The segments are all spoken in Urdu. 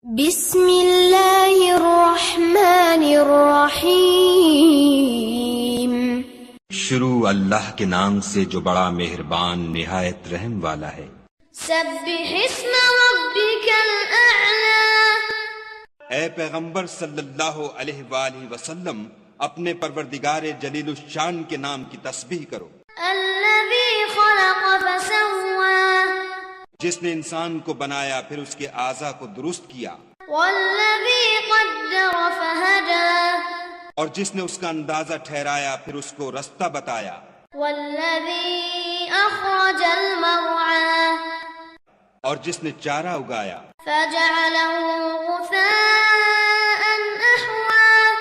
بسم اللہ الرحمن الرحیم۔ شروع اللہ کے نام سے جو بڑا مہربان نہایت رحم والا ہے۔ سبح اسم ربک الاعلی۔ اے پیغمبر صلی اللہ علیہ وآلہ وسلم اپنے پروردگار جلیل الشان کے نام کی تسبیح کرو۔ الذی خلق فسوی۔ جس نے انسان کو بنایا پھر اس کے اعضاء کو درست کیا۔ والذی قدر فہدی۔ اور جس نے اس کا اندازہ ٹھہرایا پھر اس کو رستہ بتایا۔ والذی اخرج المرعی۔ اور جس نے چارہ اگایا۔ فجعلہ غثاء احوی۔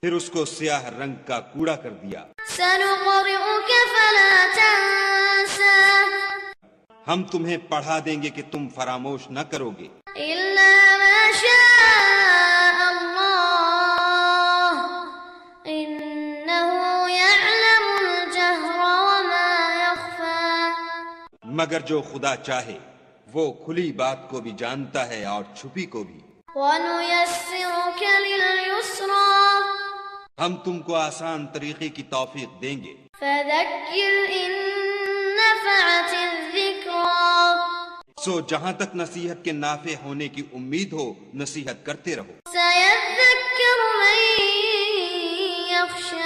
پھر اس کو سیاہ رنگ کا کوڑا کر دیا۔ سنقرئک فلا تنسى۔ ہم تمہیں پڑھا دیں گے کہ تم فراموش نہ کرو گے، إلا ما شاء الله إنه يعلم الجهر وما يخفى۔ مگر جو خدا چاہے وہ کھلی بات کو بھی جانتا ہے اور چھپی کو بھی۔ وَنُيَسِّرُكَ لِلْيُسْرَى۔ ہم تم کو آسان طریقے کی توفیق دیں گے، فَذَكِّرْ إِن نَّفَعَتِ الذِّكْرَى۔ سو جہاں تک نصیحت کے نافع ہونے کی امید ہو نصیحت کرتے رہو۔ سَيَذَّكَّرُ مَن يَخْشَى۔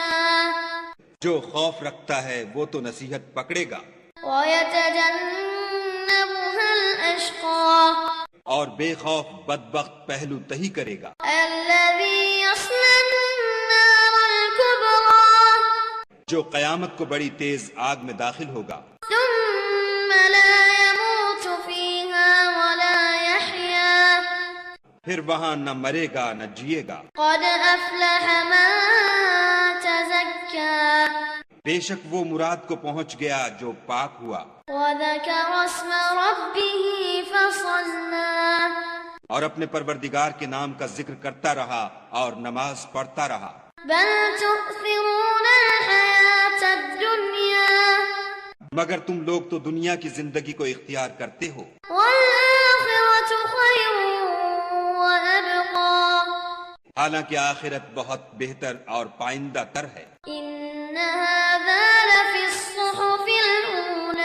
جو خوف رکھتا ہے وہ تو نصیحت پکڑے گا، وَيَتَجَنَّبُهَا الْأَشْقَى۔ اور بے خوف بدبخت پہلو تہی کرے گا، الَّذِي يَصْلَى النَّارَ الْكُبْرَى۔ جو قیامت کو بڑی تیز آگ میں داخل ہوگا، ثُمَّ لَا يَمُوتُ فِيهَا وَلَا يَحْيَا۔ پھر وہاں نہ مرے گا نہ جیے گا۔ قَدْ أَفْلَحَ مَن تَزَكَّى۔ بے شک وہ مراد کو پہنچ گیا جو پاک ہوا، وَذَكَرَ اسْمَ رَبِّهِ فَصَلَّى۔ اور اپنے پروردگار کے نام کا ذکر کرتا رہا اور نماز پڑھتا رہا۔ بَلْ تُؤْثِرُونَ الْحَيَاةَ الدُّنْيَا۔ مگر تم لوگ تو دنیا کی زندگی کو اختیار کرتے ہو، وَالْآخِرَةُ خَيْرٌ وَأَبْقَى۔ حالانکہ آخرت بہت بہتر اور پائندہ تر ہے۔ إِنَّ هَذَا لَفِي الصُّحُفِ الْأُولَى۔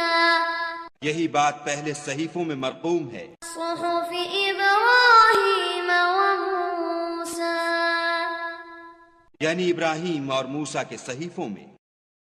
یہی بات پہلے صحیفوں میں مرقوم ہے، صُحُفِ إِبْرَاهِيمَ وَمُوسَى۔ یعنی ابراہیم اور موسیٰ کے صحیفوں میں۔